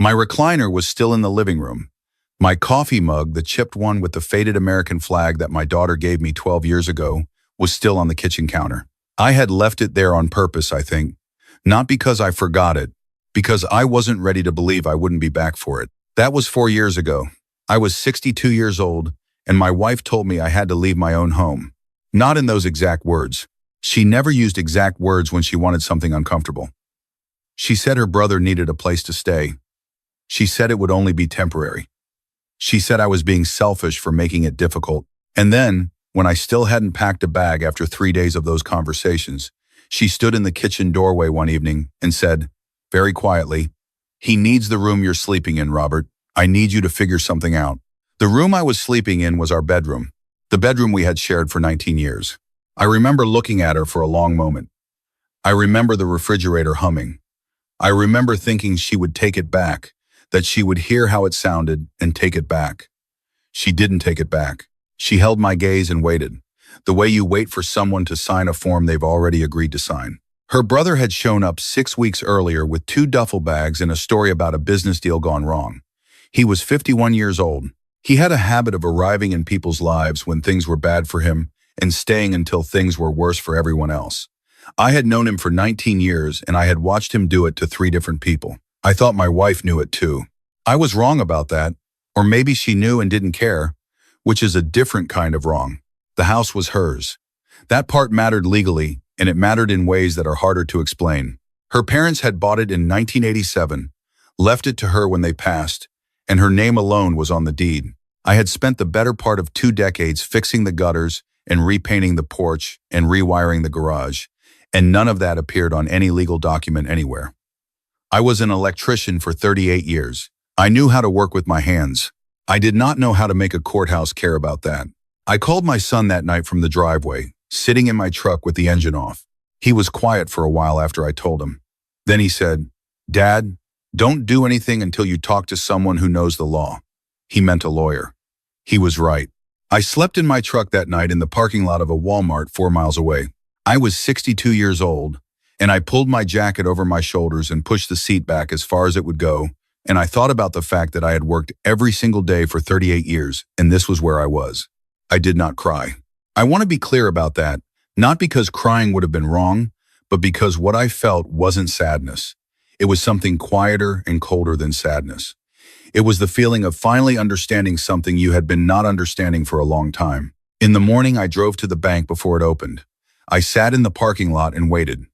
My recliner was still in the living room. My coffee mug, the chipped one with the faded American flag that my daughter gave me 12 years ago, was still on the kitchen counter. I had left it there on purpose, I think. Not because I forgot it, because I wasn't ready to believe I wouldn't be back for it. That was 4 years ago. I was 62 years old, and my wife told me I had to leave my own home. Not in those exact words. She never used exact words when she wanted something uncomfortable. She said her brother needed a place to stay. She said it would only be temporary. She said I was being selfish for making it difficult. And then, when I still hadn't packed a bag after 3 days of those conversations, she stood in the kitchen doorway one evening and said, very quietly, "He needs the room you're sleeping in, Robert. I need you to figure something out." The room I was sleeping in was our bedroom, the bedroom we had shared for 19 years. I remember looking at her for a long moment. I remember the refrigerator humming. I remember thinking she would take it back, that she would hear how it sounded and take it back. She didn't take it back. She held my gaze and waited, the way you wait for someone to sign a form they've already agreed to sign. Her brother had shown up 6 weeks earlier with 2 duffel bags and a story about a business deal gone wrong. He was 51 years old. He had a habit of arriving in people's lives when things were bad for him and staying until things were worse for everyone else. I had known him for 19 years and I had watched him do it to 3 different people. I thought my wife knew it too. I was wrong about that, or maybe she knew and didn't care, which is a different kind of wrong. The house was hers. That part mattered legally, and it mattered in ways that are harder to explain. Her parents had bought it in 1987, left it to her when they passed, and her name alone was on the deed. I had spent the better part of 2 decades fixing the gutters and repainting the porch and rewiring the garage, and none of that appeared on any legal document anywhere. I was an electrician for 38 years. I knew how to work with my hands. I did not know how to make a courthouse care about that. I called my son that night from the driveway, sitting in my truck with the engine off. He was quiet for a while after I told him. Then he said, "Dad, don't do anything until you talk to someone who knows the law." He meant a lawyer. He was right. I slept in my truck that night in the parking lot of a Walmart 4 miles away. I was 62 years old, and I pulled my jacket over my shoulders and pushed the seat back as far as it would go, and I thought about the fact that I had worked every single day for 38 years, and this was where I was. I did not cry. I want to be clear about that, not because crying would have been wrong, but because what I felt wasn't sadness. It was something quieter and colder than sadness. It was the feeling of finally understanding something you had been not understanding for a long time. In the morning, I drove to the bank before it opened. I sat in the parking lot and waited.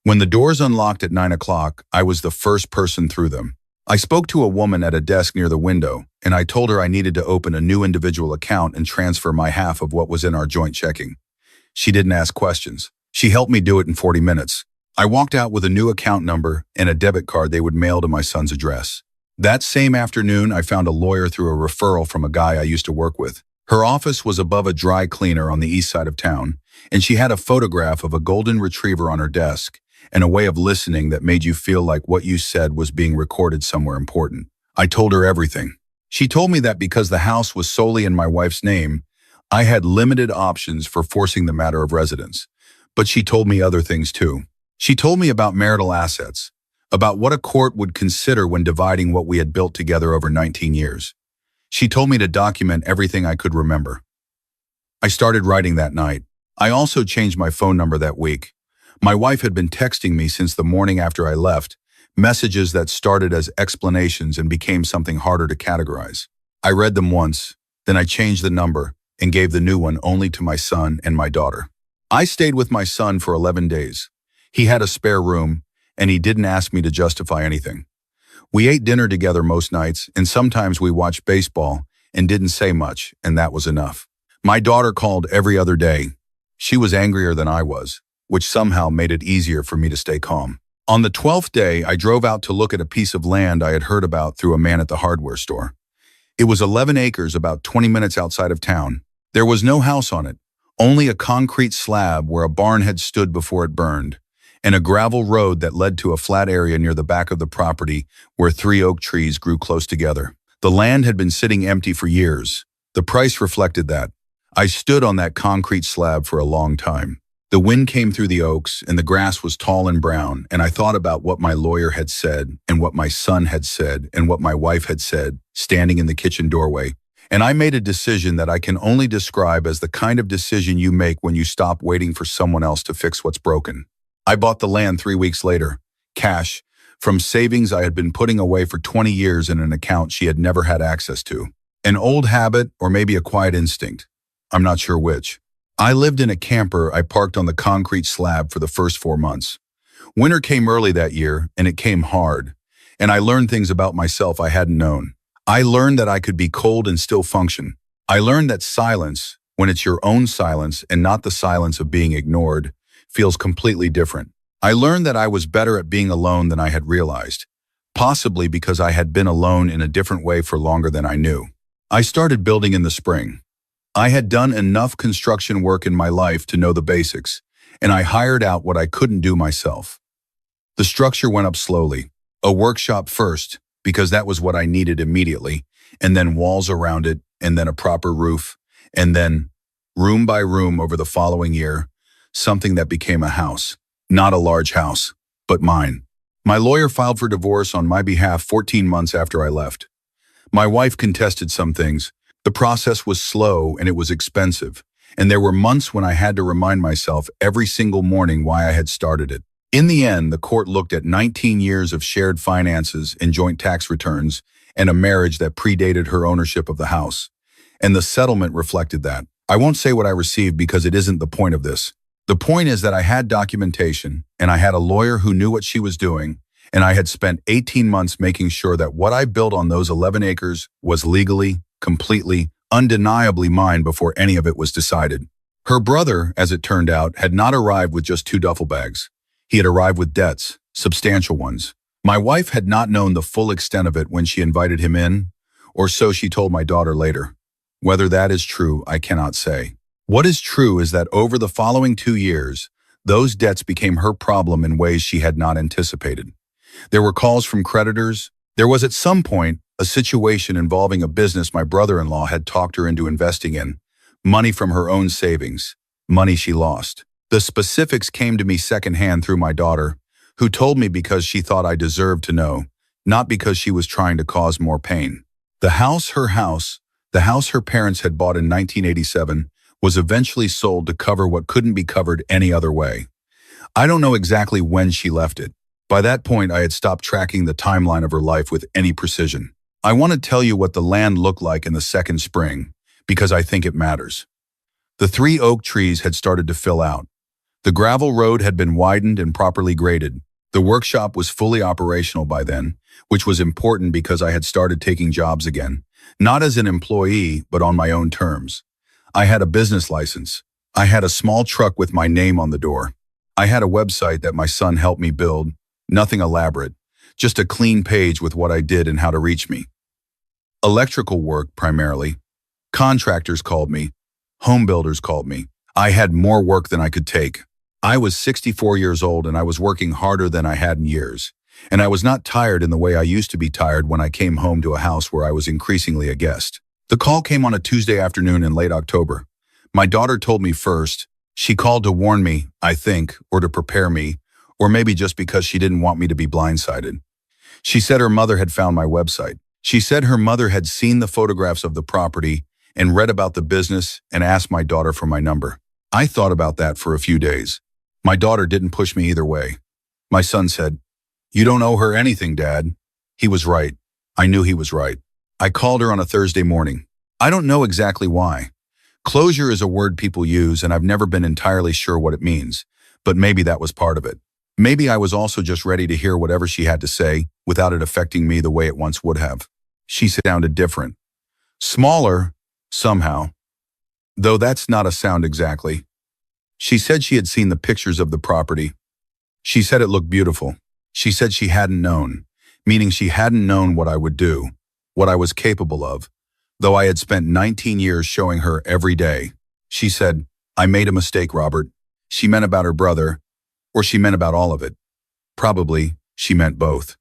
When the doors unlocked at 9 o'clock, I was the first person through them. I spoke to a woman at a desk near the window, and I told her I needed to open a new individual account and transfer my half of what was in our joint checking. She didn't ask questions. She helped me do it in 40 minutes. I walked out with a new account number and a debit card they would mail to my son's address. That same afternoon, I found a lawyer through a referral from a guy I used to work with. Her office was above a dry cleaner on the east side of town, and she had a photograph of a golden retriever on her desk and a way of listening that made you feel like what you said was being recorded somewhere important. I told her everything. She told me that because the house was solely in my wife's name, I had limited options for forcing the matter of residence. But she told me other things too. She told me about marital assets, about what a court would consider when dividing what we had built together over 19 years. She told me to document everything I could remember. I started writing that night. I also changed my phone number that week. My wife had been texting me since the morning after I left, messages that started as explanations and became something harder to categorize. I read them once, then I changed the number and gave the new one only to my son and my daughter. I stayed with my son for 11 days. He had a spare room, and he didn't ask me to justify anything. We ate dinner together most nights, and sometimes we watched baseball and didn't say much, and that was enough. My daughter called every other day. She was angrier than I was, which somehow made it easier for me to stay calm. On the 12th day, I drove out to look at a piece of land I had heard about through a man at the hardware store. It was 11 acres about 20 minutes outside of town. There was no house on it, only a concrete slab where a barn had stood before it burned, and a gravel road that led to a flat area near the back of the property where 3 oak trees grew close together. The land had been sitting empty for years. The price reflected that. I stood on that concrete slab for a long time. The wind came through the oaks, and the grass was tall and brown, and I thought about what my lawyer had said, and what my son had said, and what my wife had said, standing in the kitchen doorway. And I made a decision that I can only describe as the kind of decision you make when you stop waiting for someone else to fix what's broken. I bought the land 3 weeks later, cash, from savings I had been putting away for 20 years in an account she had never had access to. An old habit, or maybe a quiet instinct. I'm not sure which. I lived in a camper I parked on the concrete slab for the first 4 months. Winter came early that year, and it came hard. And I learned things about myself I hadn't known. I learned that I could be cold and still function. I learned that silence, when it's your own silence and not the silence of being ignored, feels completely different. I learned that I was better at being alone than I had realized, possibly because I had been alone in a different way for longer than I knew. I started building in the spring. I had done enough construction work in my life to know the basics, and I hired out what I couldn't do myself. The structure went up slowly. A workshop first, because that was what I needed immediately, and then walls around it, and then a proper roof, and then, room by room over the following year, something that became a house. Not a large house, but mine. My lawyer filed for divorce on my behalf 14 months after I left. My wife contested some things. The process was slow and it was expensive, and there were months when I had to remind myself every single morning why I had started it. In the end, the court looked at 19 years of shared finances and joint tax returns and a marriage that predated her ownership of the house. And the settlement reflected that. I won't say what I received because it isn't the point of this. The point is that I had documentation, and I had a lawyer who knew what she was doing, and I had spent 18 months making sure that what I built on those 11 acres was legally, completely, undeniably mine before any of it was decided. Her brother, as it turned out, had not arrived with just 2 duffel bags. He had arrived with debts, substantial ones. My wife had not known the full extent of it when she invited him in, or so she told my daughter later. Whether that is true, I cannot say. What is true is that over the following 2 years, those debts became her problem in ways she had not anticipated. There were calls from creditors. There was at some point a situation involving a business my brother-in-law had talked her into investing in, money from her own savings, money she lost. The specifics came to me secondhand through my daughter, who told me because she thought I deserved to know, not because she was trying to cause more pain. The house her parents had bought in 1987, was eventually sold to cover what couldn't be covered any other way. I don't know exactly when she left it. By that point, I had stopped tracking the timeline of her life with any precision. I want to tell you what the land looked like in the second spring, because I think it matters. The 3 oak trees had started to fill out. The gravel road had been widened and properly graded. The workshop was fully operational by then, which was important because I had started taking jobs again, not as an employee, but on my own terms. I had a business license. I had a small truck with my name on the door. I had a website that my son helped me build, nothing elaborate, just a clean page with what I did and how to reach me. Electrical work, primarily. Contractors called me. Home builders called me. I had more work than I could take. I was 64 years old and I was working harder than I had in years. And I was not tired in the way I used to be tired when I came home to a house where I was increasingly a guest. The call came on a Tuesday afternoon in late October. My daughter told me first. She called to warn me, I think, or to prepare me, or maybe just because she didn't want me to be blindsided. She said her mother had found my website. She said her mother had seen the photographs of the property and read about the business and asked my daughter for my number. I thought about that for a few days. My daughter didn't push me either way. My son said, "You don't owe her anything, Dad." He was right. I knew he was right. I called her on a Thursday morning. I don't know exactly why. Closure is a word people use, and I've never been entirely sure what it means, but maybe that was part of it. Maybe I was also just ready to hear whatever she had to say without it affecting me the way it once would have. She sounded different. Smaller, somehow. Though that's not a sound exactly. She said she had seen the pictures of the property. She said it looked beautiful. She said she hadn't known, meaning she hadn't known what I would do, what I was capable of, though I had spent 19 years showing her every day. She said, "I made a mistake, Robert." She meant about her brother, or she meant about all of it. Probably, she meant both.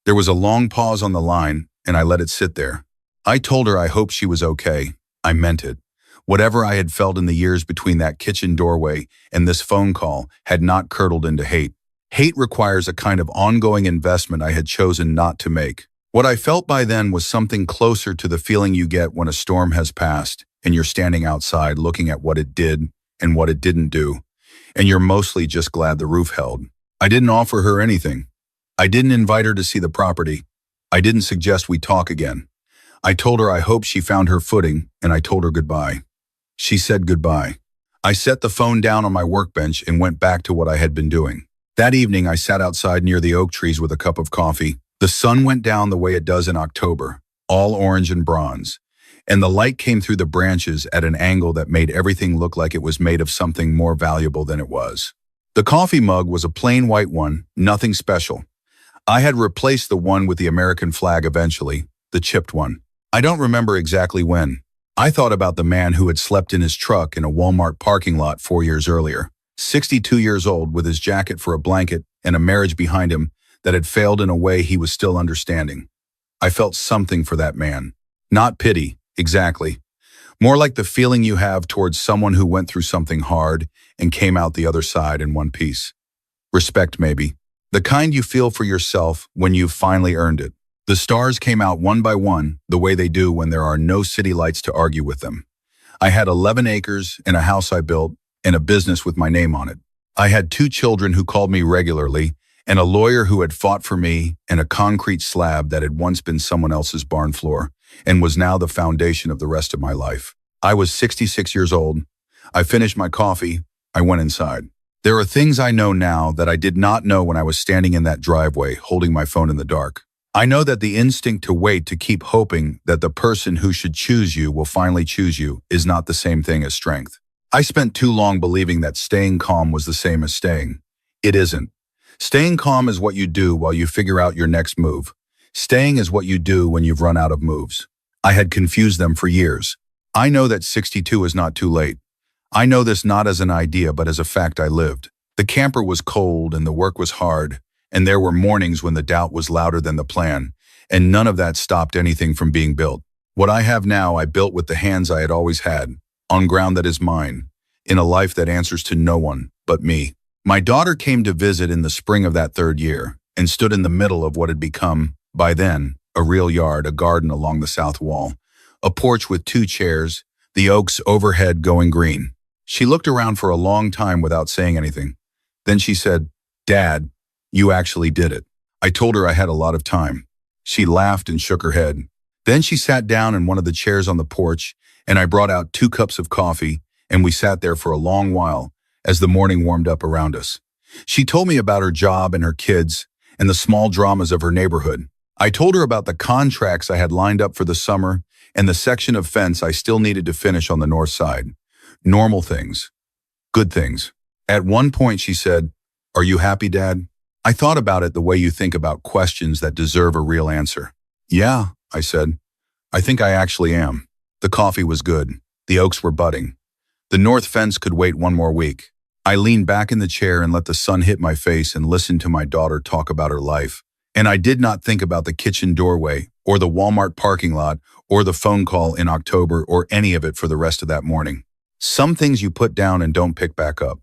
There was a long pause on the line, and I let it sit there. I told her I hoped she was okay. I meant it. Whatever I had felt in the years between that kitchen doorway and this phone call had not curdled into hate. Hate requires a kind of ongoing investment I had chosen not to make. What I felt by then was something closer to the feeling you get when a storm has passed and you're standing outside looking at what it did and what it didn't do, and you're mostly just glad the roof held. I didn't offer her anything. I didn't invite her to see the property. I didn't suggest we talk again. I told her I hoped she found her footing, and I told her goodbye. She said goodbye. I set the phone down on my workbench and went back to what I had been doing. That evening, I sat outside near the oak trees with a cup of coffee. The sun went down the way it does in October, all orange and bronze, and the light came through the branches at an angle that made everything look like it was made of something more valuable than it was. The coffee mug was a plain white one, nothing special. I had replaced the one with the American flag eventually, the chipped one. I don't remember exactly when. I thought about the man who had slept in his truck in a Walmart parking lot 4 years earlier, 62 years old with his jacket for a blanket and a marriage behind him that had failed in a way he was still understanding. I felt something for that man. Not pity, exactly. More like the feeling you have towards someone who went through something hard and came out the other side in one piece. Respect, maybe. The kind you feel for yourself when you've finally earned it. The stars came out one by one, the way they do when there are no city lights to argue with them. I had 11 acres and a house I built and a business with my name on it. I had 2 children who called me regularly and a lawyer who had fought for me and a concrete slab that had once been someone else's barn floor and was now the foundation of the rest of my life. I was 66 years old. I finished my coffee. I went inside. There are things I know now that I did not know when I was standing in that driveway holding my phone in the dark. I know that the instinct to wait to keep hoping that the person who should choose you will finally choose you is not the same thing as strength. I spent too long believing that staying calm was the same as staying. It isn't. Staying calm is what you do while you figure out your next move. Staying is what you do when you've run out of moves. I had confused them for years. I know that 62 is not too late. I know this not as an idea but as a fact I lived. The camper was cold and the work was hard. And there were mornings when the doubt was louder than the plan, and none of that stopped anything from being built. What I have now I built with the hands I had always had, on ground that is mine, in a life that answers to no one but me. My daughter came to visit in the spring of that 3rd year, and stood in the middle of what had become, by then, a real yard, a garden along the south wall, a porch with 2 chairs, the oaks overhead going green. She looked around for a long time without saying anything. Then she said, "Dad, you actually did it." I told her I had a lot of time. She laughed and shook her head. Then she sat down in one of the chairs on the porch, and I brought out 2 cups of coffee, and we sat there for a long while as the morning warmed up around us. She told me about her job and her kids and the small dramas of her neighborhood. I told her about the contracts I had lined up for the summer and the section of fence I still needed to finish on the north side. Normal things. Good things. At one point she said, "Are you happy, Dad?" I thought about it the way you think about questions that deserve a real answer. "Yeah," I said. "I think I actually am." The coffee was good. The oaks were budding. The north fence could wait 1 more week. I leaned back in the chair and let the sun hit my face and listened to my daughter talk about her life. And I did not think about the kitchen doorway, or the Walmart parking lot, or the phone call in October, or any of it for the rest of that morning. Some things you put down and don't pick back up.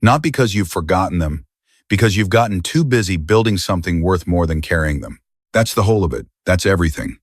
Not because you've forgotten them, because you've gotten too busy building something worth more than carrying them. That's the whole of it. That's everything.